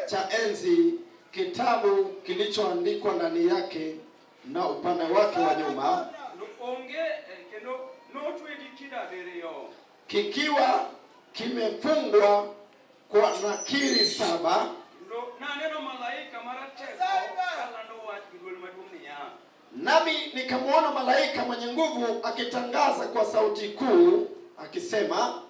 cha enzi, kitabu kilichoandikwa ndani yake na upande wake wa nyuma, kikiwa kimefungwa kwa nakiri 7. Nami nikamwona malaika mwenye nguvu akitangaza kwa sauti kuu akisema,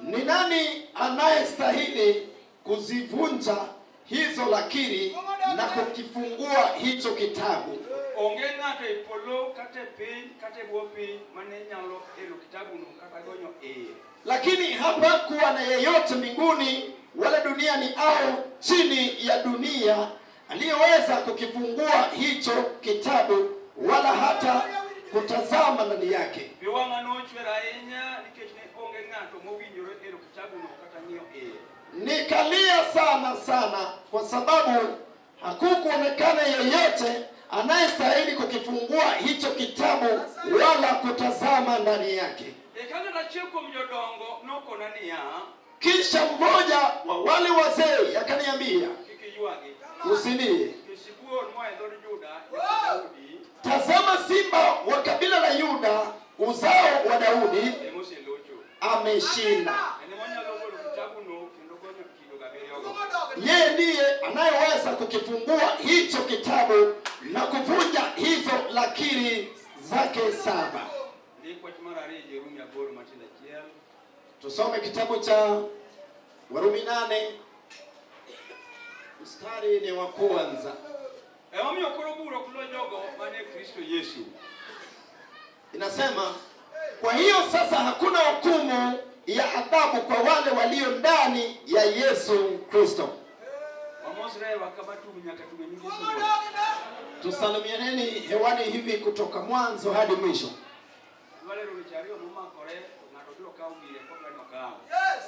ni nani anayestahili kuzivunja hizo lakiri na kukifungua hicho kitabu? Lakini hapakuwa na yeyote mbinguni wala duniani au chini ya dunia aliyeweza kukifungua hicho kitabu wala hata kutazama ndani yake. Nikalia sana kwa sababu hakukuonekana yeyote anayestahili kukifungua hicho kitabu wala kutazama ndani yake. Kisha mmoja wa wale wazee akaniambia, usilie, tazama simba wa kabila la Yuda, uzao wa Daudi, ameshinda. Yeye ndiye anayeweza kukifungua hicho kitabu na kuvunja hizo lakiri zake 7. Tusome kitabu cha Warumi 8 mstari ni wa kwanza. Inasema, kwa hiyo sasa hakuna hukumu ya adhabu kwa wale walio ndani ya Yesu Kristo. Tusalimianeni hewani hivi kutoka mwanzo hadi mwisho.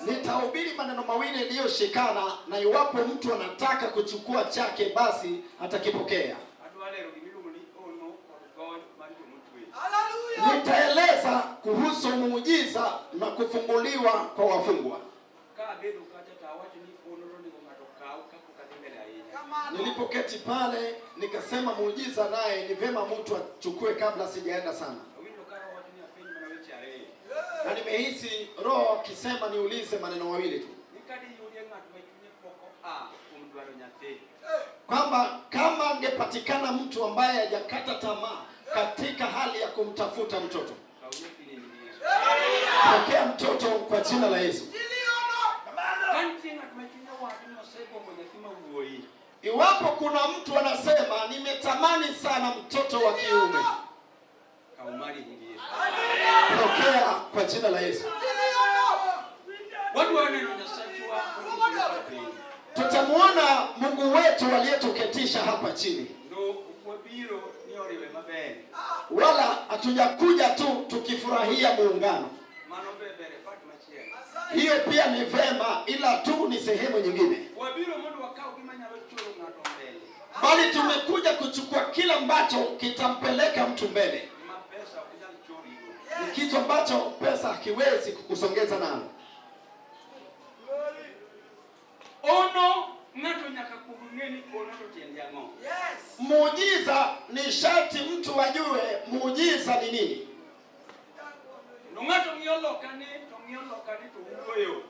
Nitahubiri maneno mawili yaliyoshikana, na iwapo mtu anataka kuchukua chake basi atakipokea. Nitaeleza kuhusu muujiza na kufunguliwa kwa wafungwa. Nilipoketi pale nikasema muujiza naye ni vema mtu achukue kabla sijaenda sana. Na nimehisi Roho akisema niulize maneno mawili tu. Kwamba kama angepatikana mtu ambaye hajakata tamaa katika hali ya kumtafuta mtoto, pokea mtoto kwa jina la Yesu. Iwapo kuna mtu anasema nimetamani sana mtoto wa kiume, pokea kwa jina la Yesu. Tutamuona Mungu wetu aliyetuketisha hapa chini. Wala hatujakuja tu tukifurahia muungano. Hiyo pia ni vema, ila tu ni sehemu nyingine. Bali tumekuja kuchukua kila ambacho kitampeleka mtu mbele. Ni kitu ambacho pesa hakiwezi kukusongeza nalo. Ono ngato nyaka kugungeni ono totendiango. Yes. Muujiza ni sharti mtu ajue muujiza ni nini. Ngato ngiyolokane tuugoyo.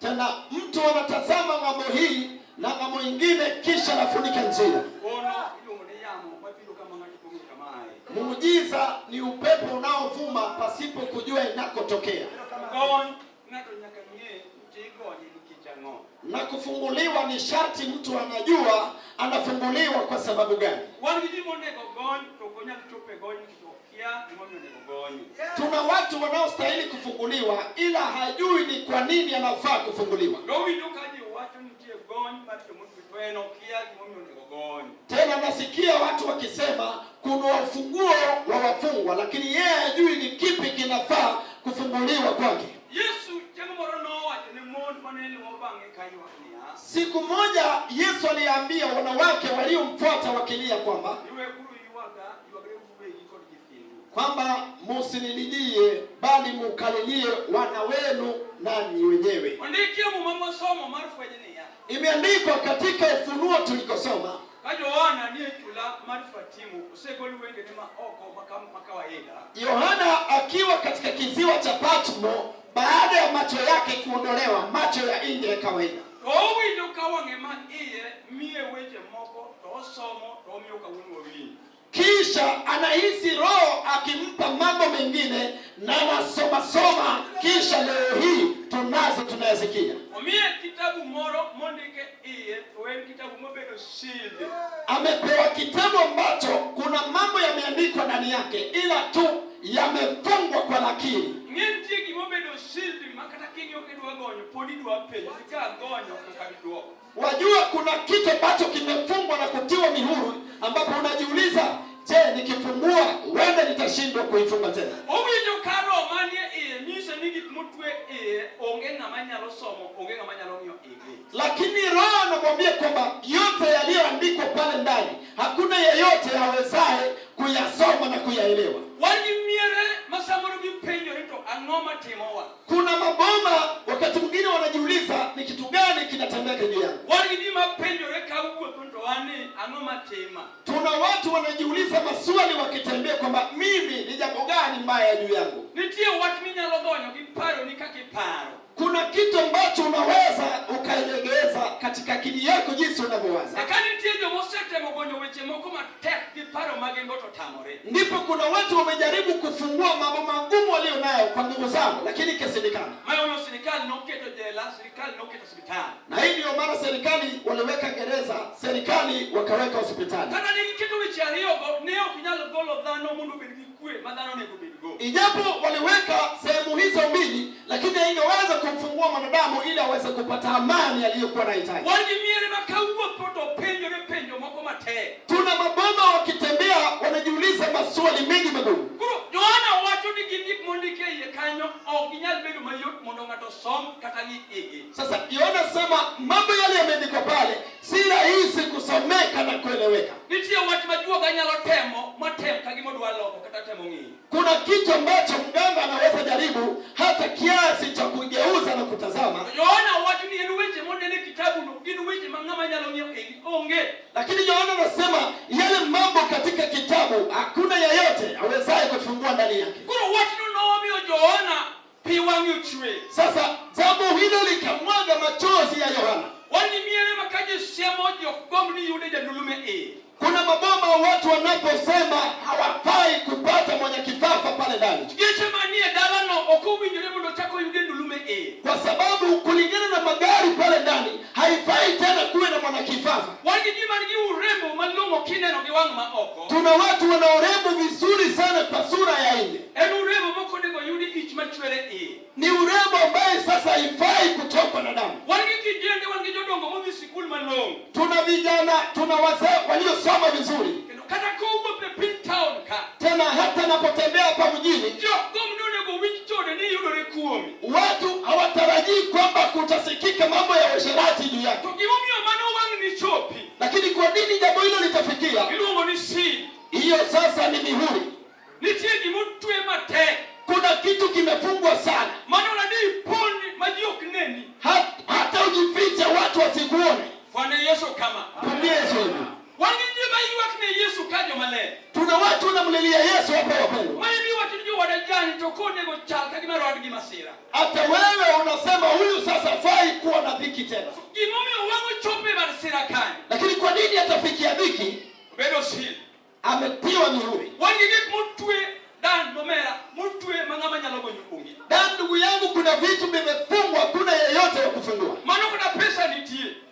Tena mtu anatazama ng'ambo hii na ng'ambo nyingine kisha anafunika njia. Ono ilungu ni yamo mapilo kama ngati kama hai. Muujiza ni upepo unaovuma pasipo kujua inakotokea. Na kufunguliwa ni sharti mtu anajua anafunguliwa kwa sababu gani. Tuna watu wanaostahili kufunguliwa ila hajui ni kwa nini anafaa kufunguliwa. Tena nasikia watu wakisema kuna ufunguo wa wafungwa, lakini yeye hajui ni kipi kinafaa kufunguliwa kwake. Siku moja Yesu aliambia wanawake waliomfuata wakilia kwamba kwamba msinililie bali mukalilie wana wenu nani wenyewe. Imeandikwa katika Ufunuo tulikosoma. Yohana akiwa katika kisiwa cha Patmo baada ya macho yake kuondolewa, macho ya nje ya kawaida. Kisha anahisi Roho akimpa mambo mengine na anasoma, kisha leo hii tunayasikia. Amepewa kitabu ambacho kuna mambo yameandikwa ndani yake, ila tu yamefungwa kwa lakiri. Wajua kuna kitu ambacho kimefungwa na kutiwa mihuri, ambapo unajiuliza, je, nikifungua wenda nitashindwa kuifunga tena? Lakini Roho anamwambia kwamba yote yaliyoandikwa pale ndani hakuna yeyote awezaye kuyasoma na kuyaelewa. Kuna maboma wakati mwingine wanajiuliza ni kitu gani kinatendeka juu yangu. Tuna watu wanajiuliza maswali wakitembea kwamba mimi ni jambo gani mbaya juu yangu. Kuna kitu ambacho unaweza ukailegeza katika akili yako jinsi unavyowaza. Ndipo kuna watu wamejaribu kufungua mambo magumu walio nayo kwa nguvu zao, lakini ikashindikana. Na hii ndio maana serikali waliweka gereza, serikali wakaweka hospitali. Ijapo waliweka sehemu hizo mbili, lakini haingeweza kumfungua mwanadamu ili aweze kupata amani aliyokuwa anahitaji. Tuna maboma wakitembea wanajiuliza maswali mengi magumu. Sasa Yohana sema mambo yale yameandikwa pale si rahisi kusomeka na kueleweka. Kuna kitu ambacho mganga anaweza jaribu hata kiasi cha kugeuza na kutazama. Lakini Yohana anasema yale mambo katika kitabu hakuna yeyote awezaye kufungua ndani yake. Sasa jambo hilo likamwaga machozi ya Yohana. Kuna maboma watu wanaposema hawafai kupata mwenye kifafa pale ndani, kwa sababu kulingana na magari pale ndani haifai tena kuwe na mwana kifafa. Tuna watu wana urembo vizuri sana kwa sura ya nje. Ni urembo ambaye sasa haifai kutoka na damu. Tuna vijana, tuna wazee waliosoma vizuri. Tena hata napotembea hapa mjini, watu hawatarajii kwamba kutasikika mambo ya usherati juu yake. Lakini kwa nini jambo hilo litafikia? Hiyo sasa ni mihuri. Kuna kitu kimefungwa sana. Hata ujifiche watu wasikuone. Tuna watu wanamlilia Yesu hapa wapendwa. Hata wewe unasema huyu sasa fai kuwa na dhiki tena. Lakini kwa nini atafikia dhiki? Ametiwa mihuri. Ndugu yangu, kuna vitu vimefungwa, kuna yeyote wa kufungua.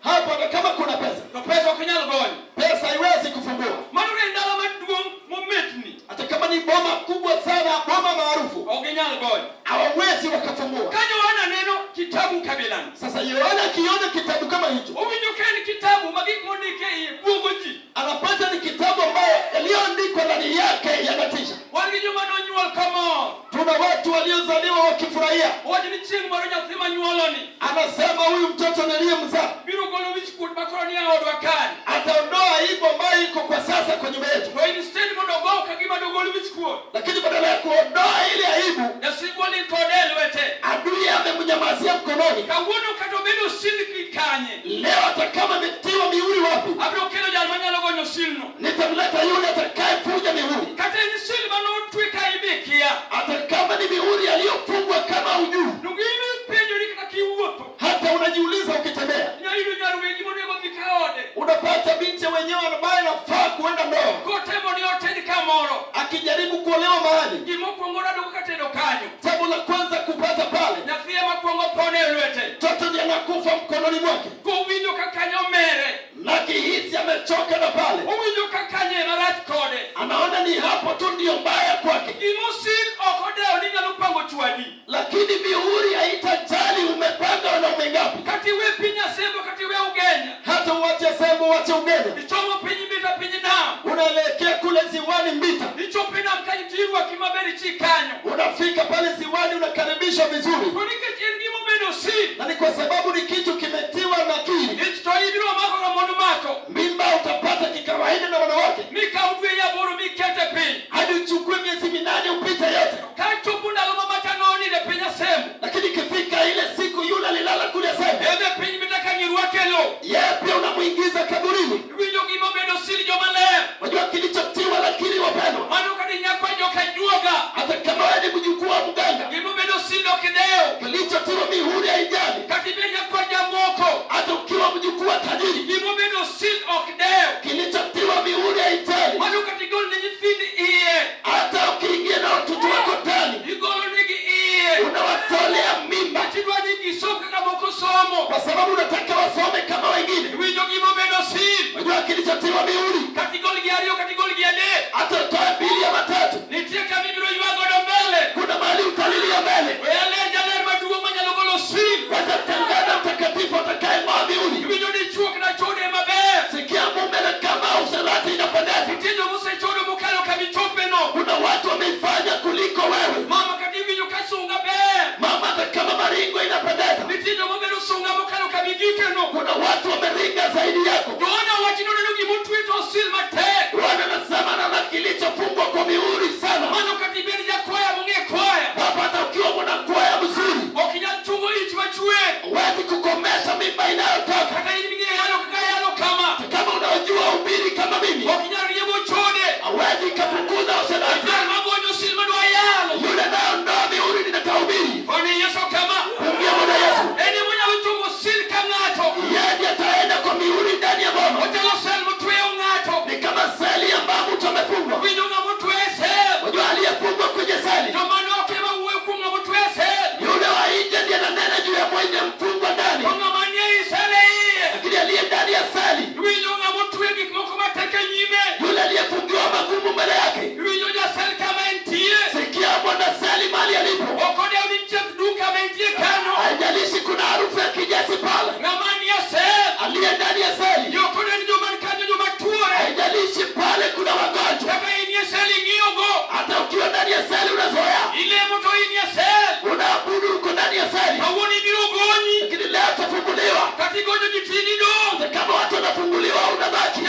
Hapo hata kama kuna pesa, pesa haiwezi kufungua. Hata kama ni boma kubwa sana, boma maarufu, hawawezi wakafungua. Sasa Yohana akiona kitabu kama hicho, anapata ni kitabu ambayo yaliyoandikwa ndani yake yanatisha. Tuna watu waliozaliwa wakifurahia. Anasema huyu mtoto niliyemzaa ataondoa aibu ambayo iko kwa sasa kwenye nyumba yetu. lakini badala ya kuondoa ile aibu, adui amemnyamazia mkononi. Leo hata kama ametiwa mihuri wapi, nitamleta yule atakayefuja mihuri. Hata kama ni mihuri aliyofungwa kama ujuu. Hata unajiuliza ukitembea, unapata binti wenyewe ambaye anafaa kuenda ndoa, akijaribu kuolewa mahali, jambo la kwanza kupata pale, mtoto ndiye anakufa mkononi mwake, na kihisi amechoka na pale, anaona ni hapo tu ndio mbaya kwake. Lakini mihuri haitajali umepanga wanaume ngapi. Hata uwache sembo, uwache ugeni, unaelekea kule ziwani Mbita, unafika pale ziwani, unakaribishwa vizuri, na ni kwa sababu ni kitu kimetiwa na kiri. Mimba utapata kikawaida na wanawake, hadi uchukue miezi 8 upita yote. Lakini kifika ile siku yule alilala kule sema, yeye pia unamuingiza kaburini. Wajua kilichotiwa la kiri wapendwa, hata kama wewe ni mjukuu wa mganga, kilichotiwa mihuri haijali. Hata ukiwa mjukuu wa tajiri, kilichotiwa mihuri haijali. Hata ukiingia na watoto wako ndani, unawatolea mimba kwa sababu unataka wasome kama wengine. Wajua kilichotiwa mihuri, hata utoe 2 ama 3, kuna mahali utalilia mbele. Watatangana mtakatifu atakaye mwa mihuri. Sikia mume na kama usalati inapendeza, kuna watu wameifanya kuliko wewe. Mama hata kama maringo inapendeza, kuna watu wameringa zaidi yako. Wanasema na kilichofungwa kwa mihuri sana. Hata ukiwa mwana kwaya mzuri, huwezi kukomesha mimba inayotoka. Kama unajua ubiri kama mimi, hawezi kafukuza usalati. Yule naondoa mihuri ninatahubiri. Pungia Bwana Yesu. Yeye ataenda kwa mihuri ndani ya boma. Ni kama seli ambayo mtu amefungwa. Wajua aliyefungwa kwenye seli, yule wa nje ndiye ananena juu ya mwenye mfungwa ndani. Lakini aliye ndani ya seli, yule aliyefungiwa magumu mbele yake. Sikia Bwana seli mali alipo. Haijalishi kuna harufu ya kijasi pale, aliye ndani ya seli. Haijalishi pale kuna wagonjwa, hata ukiwa ndani ya seli unazoea. Unaabudu uko ndani ya seli. Lakini leo utafunguliwa. Kama watu wanafunguliwa unabaki.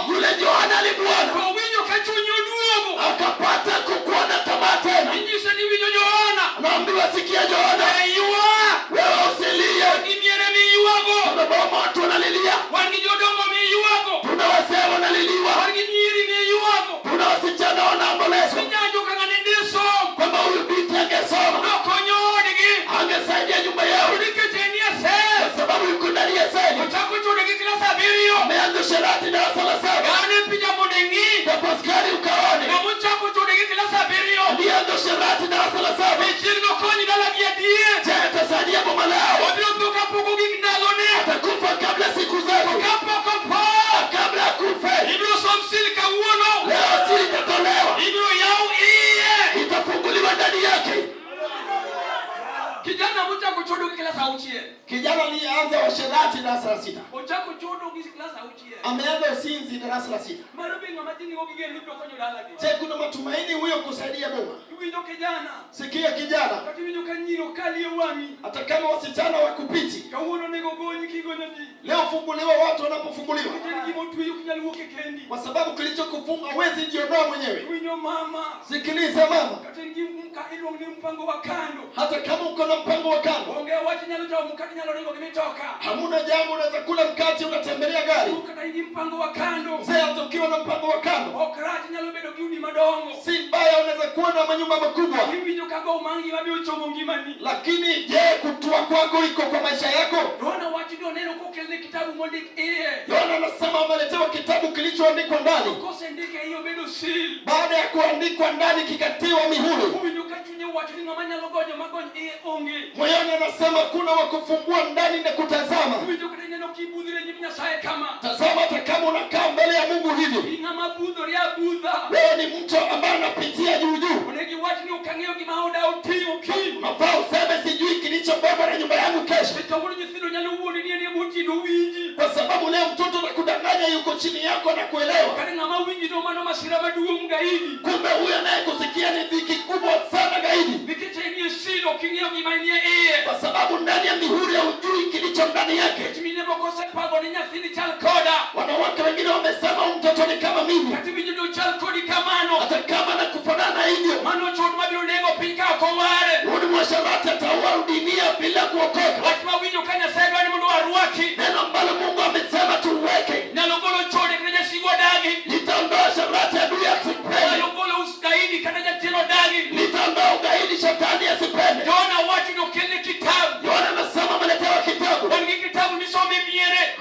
Yule Yohana alimuona, akapata kukuona tamaa tena. Naambiwa sikia Yohana, wewe usilie. Kuna watu wanalilia, kuna wazee wanaliliwa, kuna wasichana wanaombolezwa kwamba huyu binti angesoma, angesaidia nyumba yao, kwa sababu yuko ndani ya seli. Ameanza sharati darasa la 7. Tapaskari ukaone, alianza sharati darasa la 7. Je, atasaidia boma lao? Atakufa kabla siku zake, kabla akufe. Leo siri itatolewa, itafunguliwa ndani yake. Kijana Kijana alianza washerati darasa la 6. Ameanza usinzi darasa la 6. Je, kuna matumaini huyo kusaidia boma? Sikia kijana. Hata kama wasichana wakupiti. Leo funguliwa watu wanapofunguliwa. Kwa sababu kilichokufunga huwezi jiondoa mwenyewe. Sikiliza mama. Hata kama uko na mpango wa kando. Hamuna jambo unaweza kula mkate unatembelea gari. Mzee hata ukiwa na mpango wa kando. Si mbaya unaweza kuwa na manyumba makubwa. Lakini je, kutua kwako iko kwa maisha yako? Yohana anasema ameletewa kitabu kilichoandikwa ndani. Baada ya kuandikwa ndani kikatiwa mihuri. Moyoni anasema kuna wakufungua ndani na kutazama. Tazama hata kama unakaa mbele ya Mungu hivi. Wewe ni mtu ambaye anapitia juu juu. Unafaa useme sijui kilichobeba na nyumba yangu kesho. Kwa sababu leo mtoto anakudanganya yuko chini yako na kuelewa. Kumbe huyo naye kusikia ni dhiki kubwa sana gaidi. Kwa sababu ndani ya mihuri ya ujui kilicho ndani yake. Wanawake wengine wamesema mtoto ni kama mimi. Hata kama nakufanana hivyo. Uni mwasharati ataua dunia bila kuokoka. Neno ambalo Mungu amesema tuweke. Nitaondoa sharati adui asipende. Nitaondoa ugaidi shetani asipende. Yohana anasema ameletewa kitabu.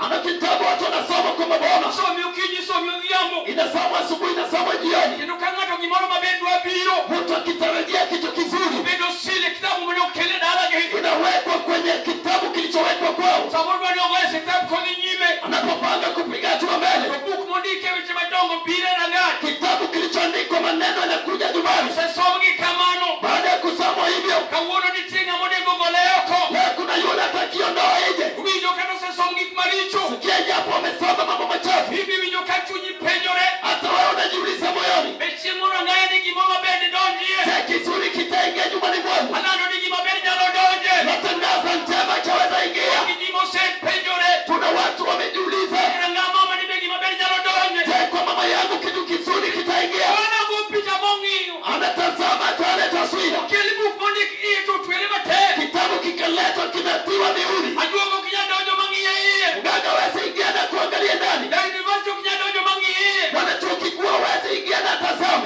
Ana kitabu watu wanasoma kwa maboma. Inasoma asubuhi, inasoma jioni. Mtu akitarajia kitu kizuri inawekwa kwenye kitabu kilichowekwa kwao. Anapopanga kupiga hatua mbele, kitabu kilichoandikwa maneno yanakuja nyumbani. Baada ya kusoma hivyo, leo kuna yule atakiondoa ije. Sikia japo wamesoma mambo machafu. Hata wewe unajiuliza moyoni, kizuri kitaingia nyumbani mwangu. Natangaza njema chaweza ingia. Kuna watu wamejiuliza, kwa mama yangu kitu kizuri kitaingia. Anatazama tuale taswira. Kitabu kikaletwa kinatiwa mihuri. Mganga wezi ingia na kuangalia ndani. Wanachuo kikuu wezi ingia na tazama.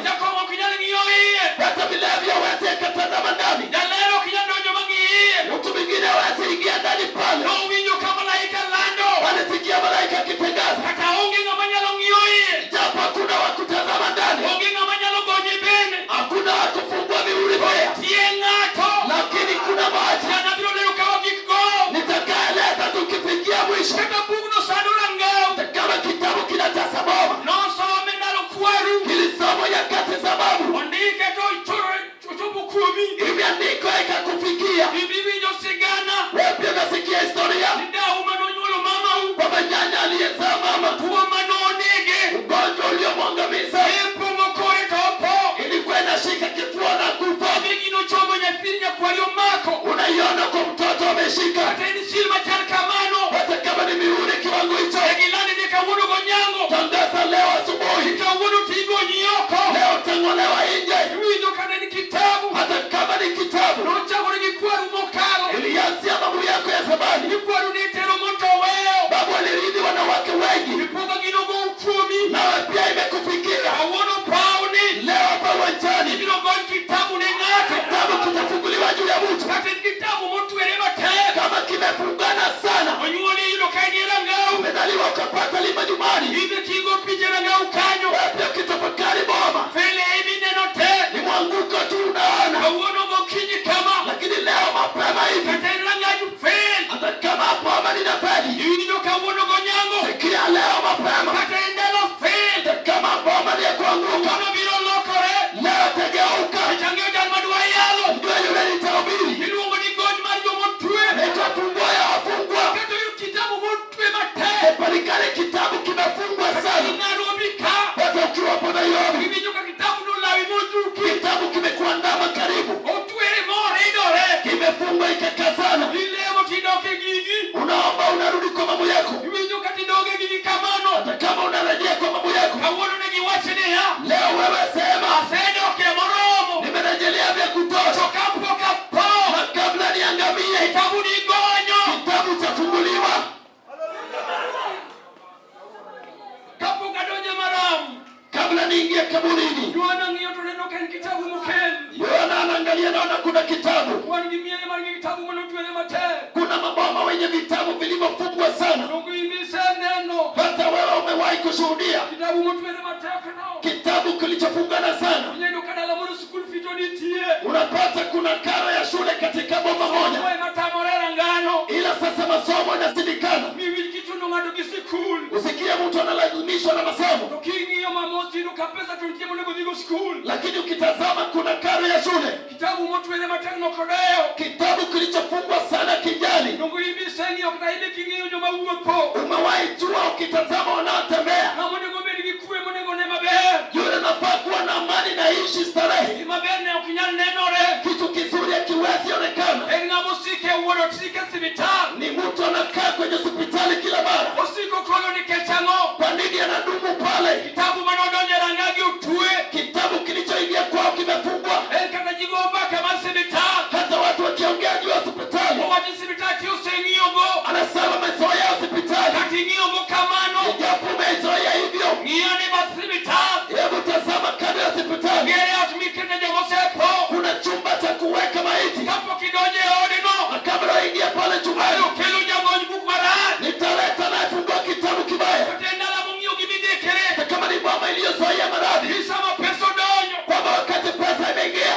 Hata vilevyo wezi katazama ndani. Mtu mwingine wezi ingia ndani pale. Wanasikia malaika kitangaza. Japo hakuna wakutazama ndani. Hakuna wakufungua mihuri baya. Lakini kuna maji. Nitakaeleza tukifikia mwisho. Kama kitabu kinatazama. Kilisoma nyakati za babu. Imeandikwa ikakufikia. Wewe pia unasikia historia. Baba nyanya aliyezaa mama. Ugonjwa uliomwangamiza. Ilikuwa inashika kifua na kufa. Unaiona kwa mtoto ameshika. Hata kama ni mihuri kiwango hicho. Tangaza leo asubuhi. Leo tangolewa nje. Hata kama ni kitabu. Ilianzia babu yako ya zamani. Babu aliridi wanawake wengi. Nawe pia imekufikia. Leo hapa uwanjani. Kitabu kitafunguliwa juu ya mtu. Kama kimefungana sana. Umezaliwa ukapata lima nyumbani. Wewe pia kitafakari boma. Ni mwanguko tu unaona. Lakini leo mapema hivi. Hata kama boma linafeli. Sikia leo mapema. Hata kama boma liyakuanguka. Leo tegeuka. Ndio yule nitahubiri. karibu. Kimefungwa ikakazana. Unaomba unarudi kwa mambo yako. Hata kama unarejea kwa mambo yako. Leo wewe sema nimerejelea vya kutosha. Na kabla niangamie kitabu chafunguliwa. Kabla niingie kaburini. Yohana anaangalia naona kuna kitabu. Kuna maboma wenye vitabu vilivyofungwa sana. Hata wewe umewahi kushuhudia kitabu kilichofungana sana. Unapata kuna karo ya shule katika boma moja, ila sasa masomo yanasindikana. Usikia mtu analazimishwa na masomo, lakini ukitazama kuna karo ya shule. Kitabu kilichofungwa sana kijali. Umewahi jua ukitazama wanaotembea yule nafaa kuwa na amani na ishi starehe. Kitu kizuri hakiwezi onekana. Ni mtu anakaa kwenye hospitali kila mara. Kwa nini anadumu pale? Kitabu kilichoingia kwao kimefungwa. Hata watu wakiongea juu ya hospitali anasema mezoea hospitali. Ijapo mezoea hivyo, hebu tazama kando ya hospitali kuna chumba cha kuweka maiti. Na kabla waingia pale chumbani, nitaleta na fungua kitabu kibaya. Kama ni mama iliyozoea maradhi, kwamba wakati pesa imeingia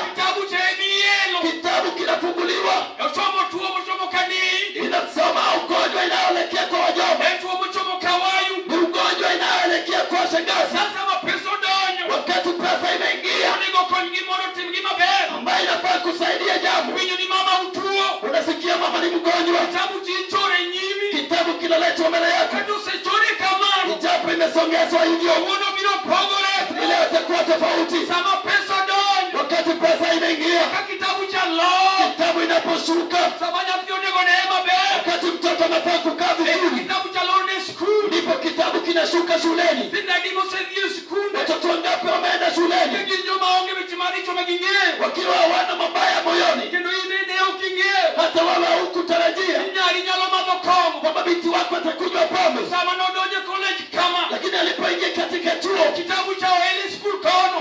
kitabu kinafunguliwa. Inasoma ugonjwa inayoelekea kwa wajomba, ni ugonjwa inayoelekea kwa shangazi. Wakati pesa imeingia ambaye inafaa kusaidia jambo, unasikia mama ni mgonjwa, kitabu kinaletwa mbele yako. Ijapo imesongezwa hivyo, leo itakuwa tofauti. Wakati pesa imeingia, kitabu inaposhuka, wakati mtoto anafaa kukaa vizuri, ndipo kitabu kinashuka shuleni. Watoto wangapi wameenda shuleni wakiwa hawana mabaya moyoni? Hata wewe hukutarajia kwamba binti wako atakunywa pombe, lakini alipoingia katika chuo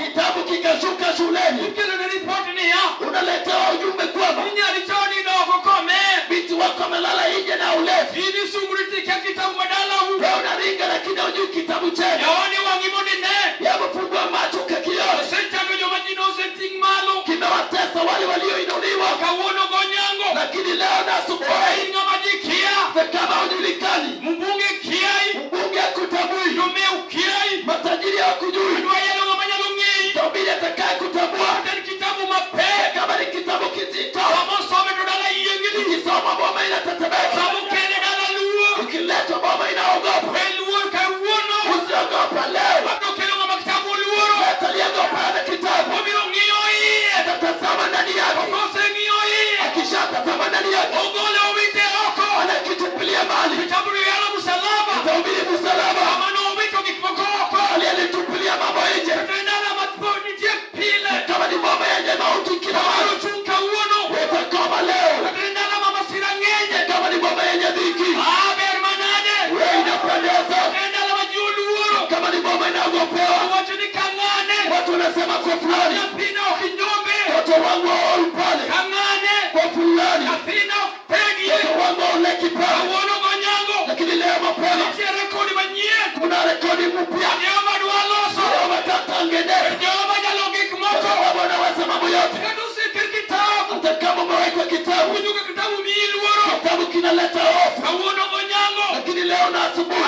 kitabu kikashuka shuleni. Unaletewa ujumbe kwamba binti wako amelala nje na ulevi. Wewe unaringa lakini hujui kitabu chenu. Yamefungua macho kakiona. Kimewatesa wale walioinuliwa. Lakini leo na asubuhi kama hujulikani, mbunge hakutambui, matajiri hawakujui, tabiri atakaye kutambua. Kama ni kitabu kizito, ikisoma boma inatetemeka, ikiletwa boma inaogopa. Usiogopa leo, ataliogopa na kitabu. Atatazama ndani yake, akishatazama ndani yake anakitupilia mbali. Itahubiri msalaba, alitupilia mambo nje. Kama ni mambo yenye mauti kila mara, utakoma leo. Kama ni mambo yenye dhiki, wewe inapendeza. Kama ni mambo inaogopewa, watu wanasema kwa fulani, watu wangu hao pale kwa fulani, watu wangu uleki pale. Lakini leo mapema kuna rekodi mpya. Anaweza mambo yote. Hata kama umewekwa kitabu, kitabu kinaleta hofu. Lakini leo na asubuhi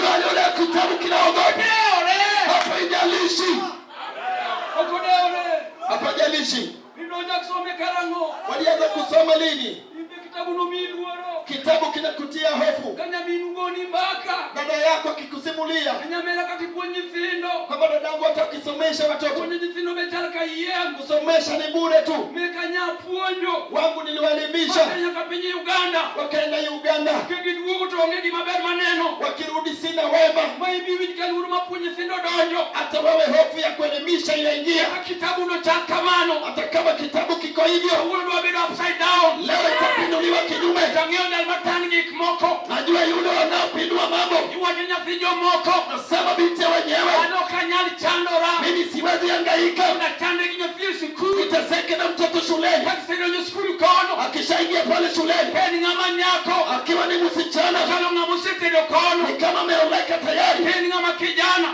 yule kitabu kinaogopa. Hapa ijalishi, hapa ijalishi walianza kusoma lini? Kitabu kitabu kinakutia hofu. Gony mbaka. Dada yako akikusimulia. Kama dadangu atakisomesha watoto. Kusomesha ni bure tu. Wangu niliwaelimisha. Wakaenda Uganda. Wakirudi sina wema. Hata wewe hofu ya kuelimisha inaingia. Hata kama kitabu kiko hivyo, leo itapinduliwa kinyume. Najua yule wanaopindua mambo. Nasema binti wenyewe, mimi siwezi hangaika. Nitaseke na mtoto shuleni. Akishaingia pale shuleni, akiwa ni msichana, ni kama ameoleka tayari.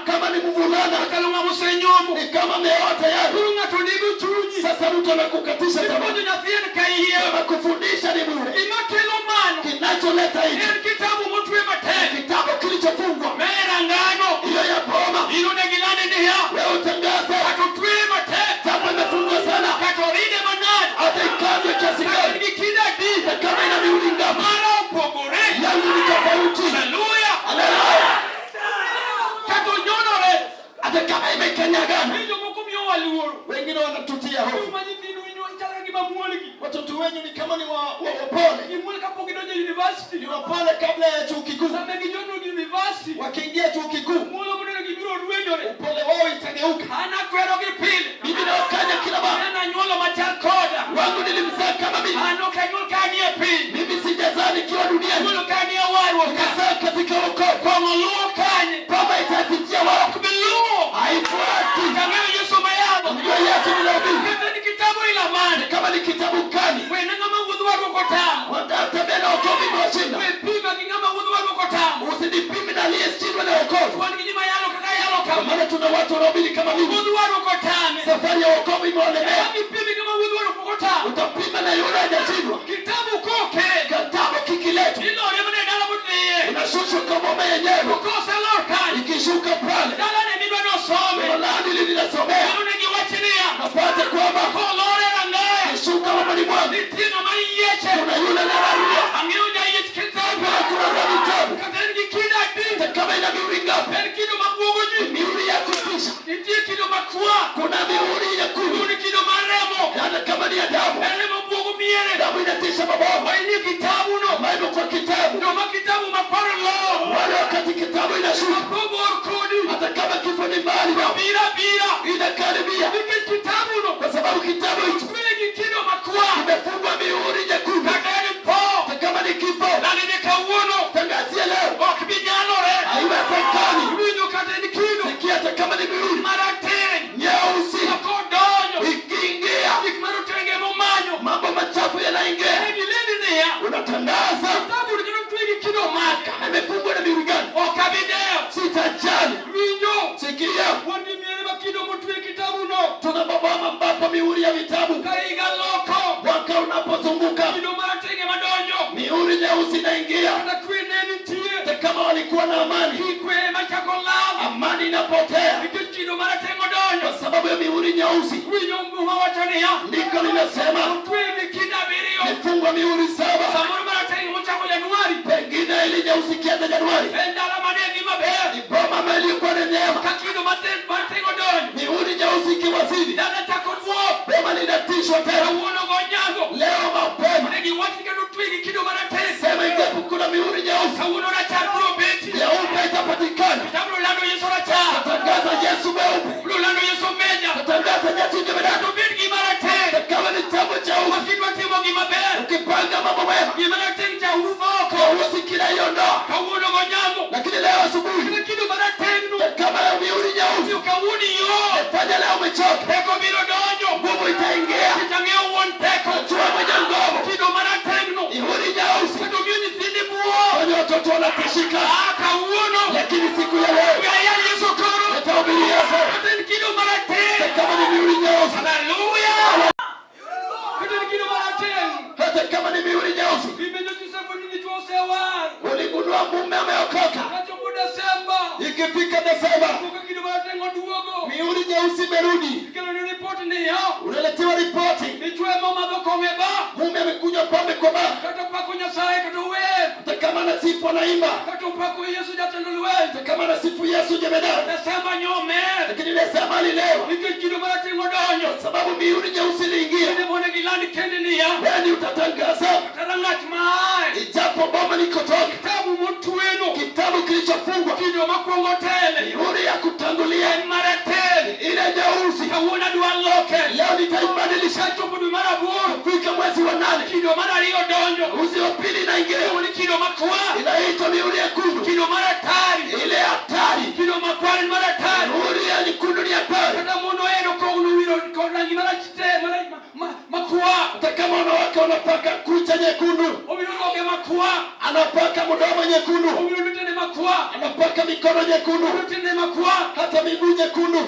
Kama ni mvulana, ni kama ameoa tayari. Sasa mtu anakukatisha tamaa. Kama kufundisha ni bure. Kinacholeta hicho kitabu kilichofungwa, hiyo ya boma, wewe utangaza tabu imefungwa sana. Hata ikaze kiasi gani, kama ina miuli ngapi, yangu ni tofauti. Haleluya. Hata kama imekanyagana, wengine wanatutia hofu. Watoto wenyu ni kama ni wapole. Ni wapole kabla ya chuo kikuu. Wakiingia chuo kikuu, upole wao itageuka. Mimi nawakanya kila mara. Wangu nilimzaa kama mimi. Mimi sijazaa nikiwa duniani. Nikazaa katika wokovu. Baba itapitia wao. Haifuati. Ndio Yesu nilihubiri. Kama ni kitabu gani? Watatembea na wokovu imewashinda. Usinipime na aliyeshindwa na wokovu. Kwa maana tuna watu wanaohubiri kama mimi. Safari ya wokovu imewalemea. Utapima na yule hajashindwa. Kitabu kikiletwa, unashushwa kwa boma yenyewe. Ikishuka pale, malani linasomea. Napata kwamba kishuka wamani mwangu, kuna yule nararuya. Kuna vitabu kama ina miuri ngapi? Miuri ya kutisha. Kuna miuri ya kumi. Hata kama ni ya damu, damu inatisha mababu. Maibu kwa kitabu, wale wakati kitabu inashuka, hata kama kifo ni mbali, inakaribia. Kwa sababu kitabu hicho kimefungwa miuri nyekundu. Hata kama ni kifo, tangazia leo, haiwezekani. Sikia, hata kama ni miuri nyeusi ikiingia, mambo machafu yanaingia. Unatangaza imefungwa na miuri gani? Sitajali. Sikia, tuna maboma ambapo miuri ya vitabu, mwaka unapozunguka, miuri nyeusi inaingia. Hata kama walikuwa na amani, amani inapotea kwa sababu ya miuri nyeusi. Ndiko linasema nifungwa miuri 7. Pengine ili nyeusi kienda Januari, ni boma melikuwa na neema. Miuri nyeusi ikiwazidi, boma linatishwa tena. Leo mapema sema ingepo kuna miuri nyeusi, nyeupe itapatikana. Tatangaza Yesu mweupe. Tatangaza Yesu jemedatu. Kama ni tabu cheusi, ukipanga mambo mema, kausi kila iondoa. Lakini leo asubuhi, kama leo miuri nyeusi, fanya leo umechoka, nguvu itaingia. Chua mwenye nguvu, miuri nyeusi, kwenye watoto wanatishika. Lakini siku ya leo, nitahubiri Yesu. Kama ni miuri nyeusi, hata kama ni miuri nyeusi, uligundua mume ameokoka. Ikifika Desemba, oduogo. Miuri nyeusi imerudi. Kilo ni ripoti ni yao. Unaletewa ripoti. Nichue mama dokome ba. Mume amekunywa pombe kwa baa. Kata pako nyasaye kata uwe. Hata kama anasifu anaimba. Kata pako Yesu jatenduluwe. Hata kama anasifu Yesu jemedari. Nasema nyome. Lakini nasema alilewa. Nikijidu marati ngodonyo. Sababu miuri nyeusi iliingia. Nini mwone gilani kendi ni ya. Yani utatangaza. Tarangat mai. Ijapo bomba likotoka. Kitabu mtu wenu. Kitabu kilichofungwa. Kido makongo tele. Miuri ya kutangulia. Maratele. Ile nyeusi. Kawuna duwa loke. Leo nitaibadilisha. Chupudu marabuo. Fika mwezi wa 8. Kido mara rio donjo. Mwezi wa 2 inaingia. Kido makwa. Inaitwa miuri ya kundu. Kido maratari. Ile hatari. Kido makwari maratari. Miuri ya kundu ni hatari. Kata muno eno kwa unuwiro. Kwa rangi marachite. Makwa. Hata kama wanawake wanapaka kucha nyekundu. Obirugoge makwa. Anapaka mdomo nyekundu. Obirutene makwa. Anapaka mikono nyekundu. Obirutene makwa. Hata miguu nyekundu.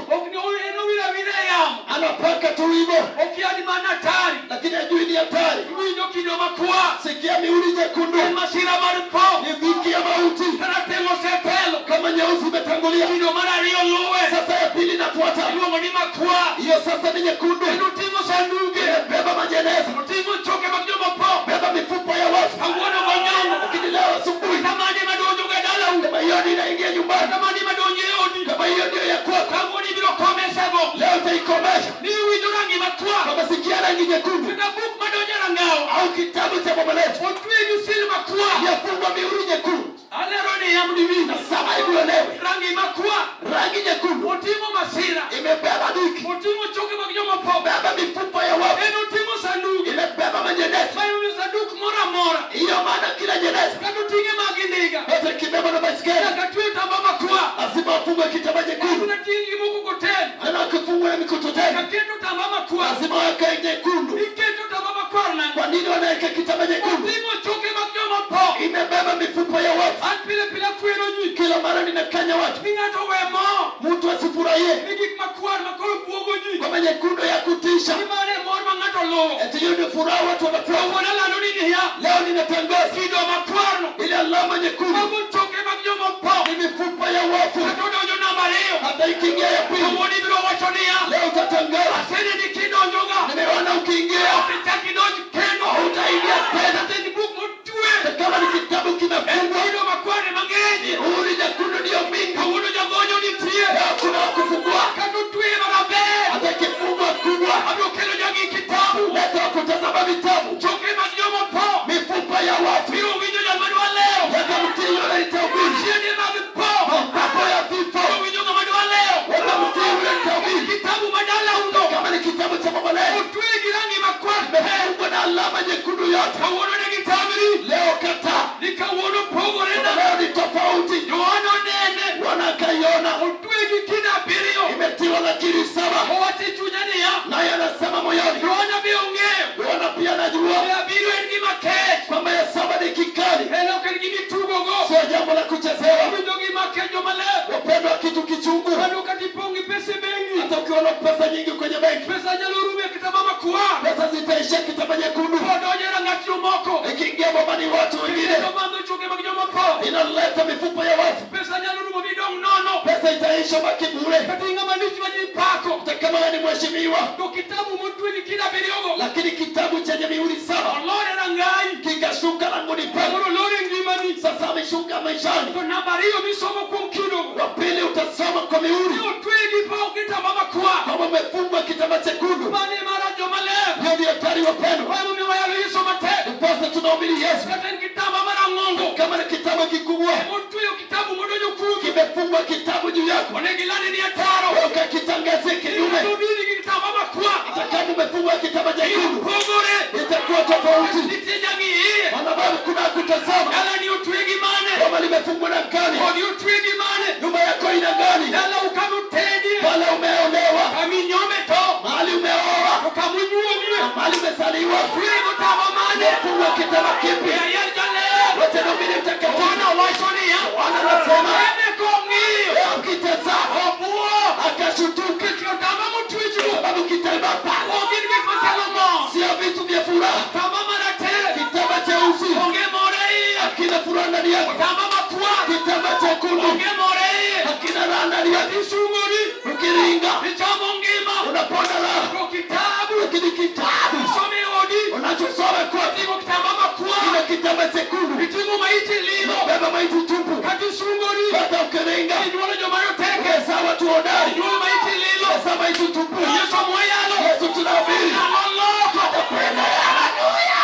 Eno wira vireyamu. Anapaka tu hivyo. Okiadi manatari. Lakini ajui ni hatari. Mwinyo kido makwa. Sikia miuri nyekundu. Masira marupo. Ni dhiki ya mauti. Taratengo sepelo. Kama nyeusi imetangulia. Kido mara rio luwe. Sasa ya pili inafuata. Iluongo ni makwa. Hiyo sasa ni nyekundu. Inutingo sanduge. Beba majeneza. Inutingo choke makjoma po. Beba mifupa ya wafu. Hauona wanyama. Lakini leo asubuhi. Kama ni madonjo gadala u. Kama hiyo inaingia nyumbani. Kama ni madonjo yodi. Kama hiyo ndio ya kwako. Kama ni bilo komesebo. Leo utaikomesha. Ni wijo rangi makwa. Kama sikia rangi nyekundu. Kuna book madonjo rangao. Au kitabu cha baba letu. Otue yusil makwa. Yafungwa miuri nyekundu. Aleroni ya mdiwina. Sama hebu elewe. Rangi makwa. Rangi nyekundu. Otimo masira. Imebeba dhiki. Otimo choke makjoma po. Beba mifupa ya wafu. Otimo sanduge. Imebeba majeneza. Mayo sanduku mora mora. Hiyo maana kila jeneza. Katutinge magindiga. Hata kibeba na baiskeli. Katue tamba kwa. Lazima afungwe kitambaa chekundu. Katingi muku koteni. Ana kufungwa na mikokoteni. Kaketo tamba kwa. Lazima wakae nyekundu. Iketo tamba kwa na. Kwa nini wanaweka kitambaa chekundu? Otimo choke makjoma po. Imebeba mifupa ya wafu. Atpile pila kwero nyi. Kila mara ninakanya watu. Ningato wemo. Mtu asifurahie. Nigik makwar makoro buogo nyi. Kama nyekundu ya kutisha. Imane mor mangato lo. Eti hiyo ndio furaha watu wanafurahi. Wana lano nini ya. Leo ninatangaza. Kido makwarno. Ile alama nyekundu. Mamu choke makjoma po. Ni mifupa ya wafu. Katodo nyo namba leo. Hata ikiingia ya pili. Kawoni bilo wachonia. Leo utatangaza. Asene ni kido njoga. Nimeona ukiingia. Pita kido kendo. Hautaingia tena. Teni book mutue. Kama ni kitabu kimefungwa. Kido makware mangenyi. Uri nyekundu ndio mingi. Kawuno jagonyo ni tie. Leo kuna kufungua. Katutue marabe. Hata kifungwa kubwa. Abio kelo jangi kitabu. Leta kutazama vitabu. Choke makjoma po. Mifupa ya wafu. Biro winyo jamani wa leo. Leta mtii ule itahubiri. Chini magipo. Mapapo ya vifo. Biro winyo jamani wa leo. Leta mtii ule itahubiri. Kitabu madala uno. Kama ni kitabu cha baba letu. Otue girangi makware. Imefungwa na alama nyekundu yote. Kawuno ne kitabiri. Leo kataa. Nikawuno pogorena. Leo ni tofauti. Yohano nene. Wanakaiona. Otue gikina birio. Imetiwa lakini 7. Owati chunyani ya. Naye anasema moyoni. Yohana biongeo. Yohana pia anajua. Ya birio engi makech. Kwamba ya 7 ni kikali. Hello kerigi mitugogo. Sio jambo la kuchezewa. Ndogi makejo male. Wapendwa kitu kichungu. Kando katipongi pesa bengi. Hata ukiwa na pesa nyingi kwenye benki. Pesa nyalurume kitabama kuwa. Pesa zitaisha kitambaa nyekundu. Kodonyera ngati umoko. Ikiingia bomani watu wengine. Kama choke makjoma po. Inaleta mifupa ya wafu. Pesa nyalurume bidong nono. Pesa itaisha baki bure. Katinga manichi wajipako. Hata kama wewe ni mheshimiwa. Ndo kitabu mutwe gikina biriogo. Lakini kitabu chenye mihuri 7 Olore na ngai. kikashuka langoni pako. Kagoro lore ngimani. Sasa ameshuka maishani. Ndo nambariyo misomo kwa mkidogo. Wa pili utasoma kwa mihuri. Otue gipo kitabama kuwa. Kama umefungwa kitambaa chekundu. Mane mara joma leo. Hiyo ndio hatari wapendwa. Wewe mmewayalu hizo mate. Ndiposa tunahubiri Yesu. Kateni kitaba mara ngongo. Kama ni kitabu kikubwa. Otue kitabu modonyo kuki. Kimefungwa kitabu juu yako. Onegilani ni ataro. Ukakitangaze kinyume. Tubiri kitabama kuwa. Kama umefungwa kitambaa chekundu. Pogore. Itakuwa tofauti. Nitijangi hii. Wanabali kuna kutazama. Yala ni otue gimane. Kama limefungwa na kani. Odi otue gimane. Nyumba yako ina gani? Yala ukamutedi. Pale umeolewa. Kaminyome to. Mahali umeoa. Ukamunyuo miwe. Mahali umezaliwa. Otue gotaba mane. Umefungwa kitambaa kipi? Ya yalja leo. Wote nobili mtakatifu. Wana wachoni ya. Wana nasema. Ene kongi. Leo kitazama. Obuo. Akashutuka. Kitotama mutwiju. Sababu kitambaa pale. Ogini kipatelamo. Sio vitu vya furaha. Kama marate. Kitambaa cheusi. Onge morei. Hakina furaha ndani yake. Kama makua. Kitambaa chekundu. Onge morei. Hakina raha ndani yake. Isunguri. ukiringa Ichamo ngima. unaponda raha Kwa kitabu. lakini kitabu Usome odi. unachosoma kwa Katibu kitambama kwa. kile kitamba chekundu Itimu maiti lilo. beba maiti tupu Kati sungori. hata ukiringa Inuwana jomayo teke. esa watu hodari Inuwana maiti lilo. esa maiti tupu Yesu mwayalo. Yesu tunahubiri Aloloko. atapenda haleluya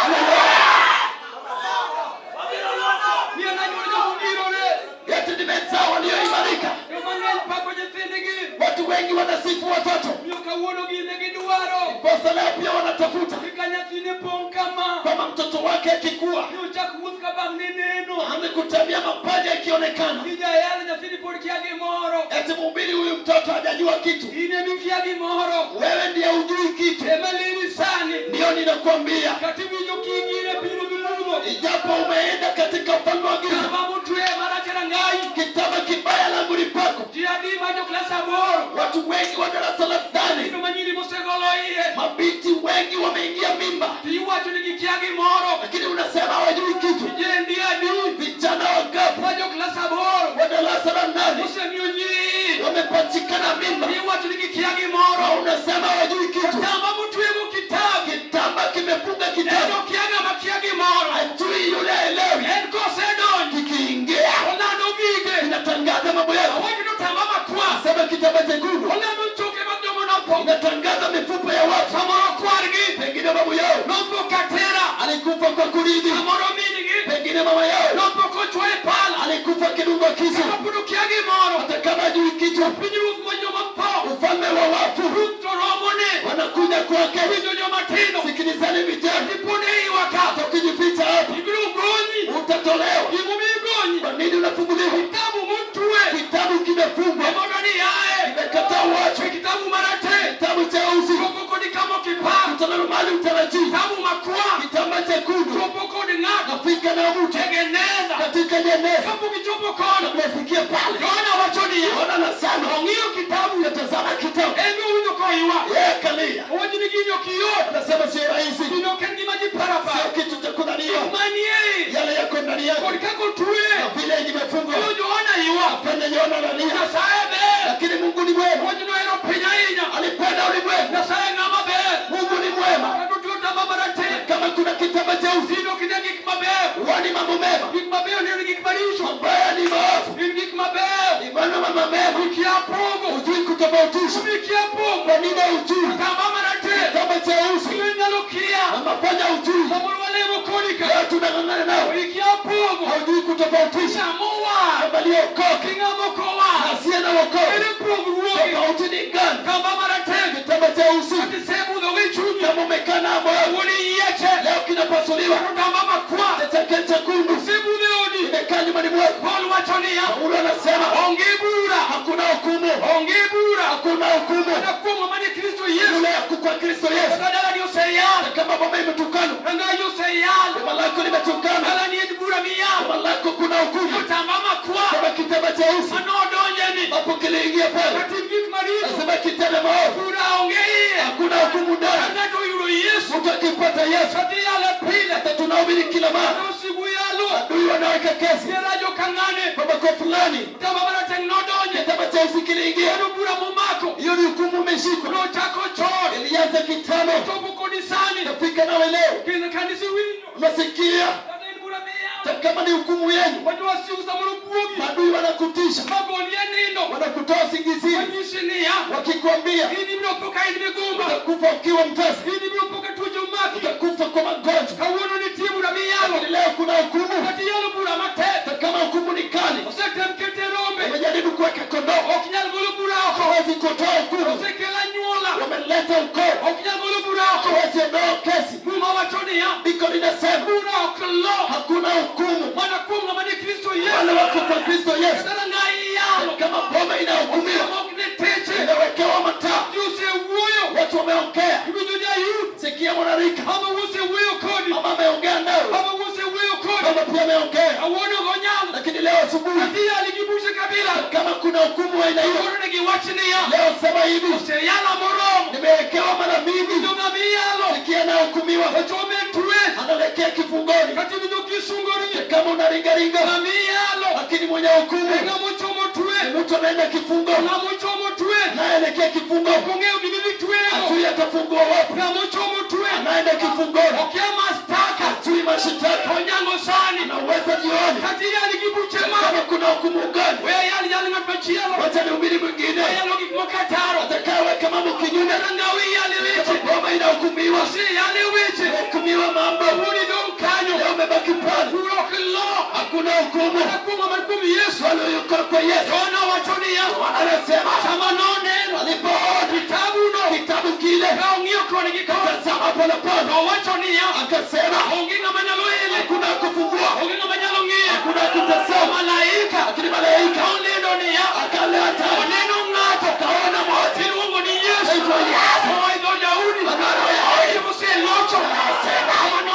Niya nanyo mungirore. yetu ni menzao walioimarika Yomangai pako jetendegi. watu wengi wanasifu watoto Mioka uono ginegi duwaro. posa leo pia wanatafuta Nyathi pongkama. kama mtoto wake akikua Nyochakuuska bang neno. amekutabia mapaja ikionekana Nijayala nyathi porkiage moro. eti mhubiri huyu mtoto hajajua kitu Ine mikiage moro. wewe ndiye hujui kitu Emalini sani. ndio ninakwambia Katibu kingine pilo dumudo. ijapo umeenda katika ufalme wa giza Kama mtu marachera ngai. kitaba kibaya langu ni pako Diadi majo klasa boro. watu wengi wa darasa la ndani Ino manyiri mosegolo iye. mabinti wengi wameingia mimba Tiwacho nikikiage moro. lakini unasema hawajui kitu Jendi adi. vijana wangapi Majo klasa boro. wa darasa la ndani Musemio nyi. wamepachikana mimba Tiwacho nikikiage moro. na unasema hawajui kitu Tamba mtu emu kitabu. kitamba kimefunga Eno kitabu kiaga makiage moro. ajui yule elewi Enko sedon. kikiingia Olando vige. inatangaza mambo yako Awaki no tamba makwa. sema kitaba chekundu Olando choke magdomo nopo. inatangaza mifupa ya watu Samoro kwargi. pengine babu yao Nopo katera. alikufa kwa kurithi Samoro minigi. pengine mama yao Nopo kochwe pala. alikufa kidungo kisu Kapudu kiagi moro. hata kama hajui kitu Pinyu mwenye mapo. ufalme wa wafu Ruto romone. wanakuja kwake Pinyu matino. sikilizani vijana Ipone hii wakati. ukijificha hapo Ibiru goni. utatolewa Igumi goni. kwa nini unafunguliwa Kitabu mtuwe. kitabu kimefungwa Emodani yae. imekataa uache Kitabu marate. kitabu cheusi Kopoko ni kama kipamu. utaona mali utarajii Kitabu makwa. kitamba chekundu Kopoko ni ngaka. nafika na mtu Tegeneza. katika jeneza Kapu kichopo kono. umefikia pale Yona wachoni ya. ona na sana Ongio kitabu. yatazama kitabu Emi uwino koiwa. yeye kalia Owajini ginyo kiyo. anasema sio rahisi Ino kengi maji parapa. sio kitu cha kudhaniwa Manie. yale yako ndani yako Korikako tuwe. na vile imefungwa Iyo joana iwa. apende yona nalia Nasaebe. lakini Mungu ni mwema Owajino ero penya inya. alipenda ulimwengu Nasae ngama be. Mungu ni mwema Katututa mamarate. kama kuna kitamba cheusi Ino kinegi kimabe. wani mambo mema Kimabe nero kimarisho. mabaya ni maovu Ino kimabe. ni mwana mama mema Ikia pogo. hujui kutofautisha Ikia pogo. kwa nini hujui Kama marate. kitamba cheusi Ino inalokia. amafanya hujui Samoro wale mokonika. leo tunang'ang'ana nao Ikia pogo. haujui kutofautisha Samoa. waliokoka Kinga mokowa. na asiye na wokovu Ele pogo ruoge. tofauti ni gani Kama marate. kitamba cheusi Ati sebu do wichunye. kama umekaa na moyo Woni yeche. leo kinapasuliwa Kutamba makwa. chake chekundu Sebu leoni. imekaa nyumbani mwako Paul wachonia. Paulo anasema Ongebura. hakuna hukumu Ongebura. hakuna hukumu Na kwa mani Kristo Yesu. yule kwa Kristo Yesu Kadala ni useyala. kama baba imetukana Nga yuseyala. baba lako limetukana Kala ni edbura miya. baba lako kuna hukumu Kutamba makwa. kama kitamba cheusi Anodonyeni. hapo kiliingia pale Katingik marizo. nasema kitenda maovu Kura ongei. hakuna hukumu ndani Anato yuro Yesu. mtu akipata Yesu Kati yale pile. hata tunahubiri kila mara Anosigu yalo. adui wanaweka kesi Yerajo kangane. baba kwa fulani Kama mara tengnodonye. kitamba cheusi kiliingia Anobura mumako. hiyo ni hukumu umeshikwa No chako chore. ilianza kitambo Tobu kodisani. nafika nawe leo Kina kanisi wino. unasikia Kata edbura miya. hata kama ni hukumu yenu Watu wasiuza mulukuogi. adui wanakutisha Magoli ya nino. wanakutoa singizini Wanyishiniya. wakikwambia Hini mlopoka hini migumba. utakufa ukiwa mtasi Hini mlopoka tujo maki. utakufa kwa magonjwa Kawono ni timu na miyalo. lakini leo kuna hukumu Kati yalo bura matete. hata kama hukumu ni kali Osete mkete rombe. wamejaribu kuweka kondoo Okinyal bulu bura oko. hawezi kutoa hukumu Osekela nyola. wameleta ukoo Okinyal bulu bura oko. hawezi ondoa kesi Muma wachoni ya. biko linasema Bura oko lo. hakuna hukumu Mana kuunga mani Kristo wale Yesu. wako kwa Kristo Yesu Kadala ngai yalo. kama bomba inahukumiwa Mokne teche. inawekewa mataa Yuse uyo. watu wameongea Ibijuja yu. sikia mwanarika Ama wuse uyo kodi. mama ameongea nawe Ama wuse uyo kodi. baba pia ameongea Awono gonyama. lakini leo asubuhi Katia aligibushe kabila. kama kuna hukumu wa aina hiyo Awono negi wachiniya. leo sema hivi Seyala moromo. nimewekewa mara mingi Ndonga miyalo. sikia na hukumiwa Echome tuwe. analekea kifungoni Kati vido kisungori. kama unaringaringa Na miyalo. lakini mwenye hukumu Nga muchomo tuwe. mtu anaenda kifungo Na muchomo tuwe. anaelekea kifungo. Ongeo kibibitwego. Atui atafungua wapi? Na mochomo twe. Anaenda kifungoni. Okiama staka. Atui mashitaka. Onyango sani. Anaweza jioni. Kati yali kibuchema. Kama kuna hukumu gani? Wewe yali ngapachialo. Wacha ni ubiri mwingine. Wewe yali kikmokataro. Atakayeweka mambo kinyume. Rangawi yali wichi. Boma inahukumiwa. Si yali wichi. Hukumiwa mambo. Huni don kanyo. Leo umebaki pale. Urokilo. Hakuna hukumu. Hakuna hukumu Yesu. Wale yuko kwa Yesu. Ona watoni yako. Anasema Sama none. alipoona kitabu kile. Kaongio kwa nikikata. Akasema pole pole. Watoni yako. Akasema onginga manyalo ile. hakuna kufungua. Onginga manyalo ngie. Hakuna kutazama. Malaika. Lakini malaika Oneno ni ya. akaleta. Oneno ngato. Kaona moto. Ni Mungu ni Yesu. Aitwa Yesu. Oido Daudi. Agano ya Daudi. Mose locho. Anasema Amano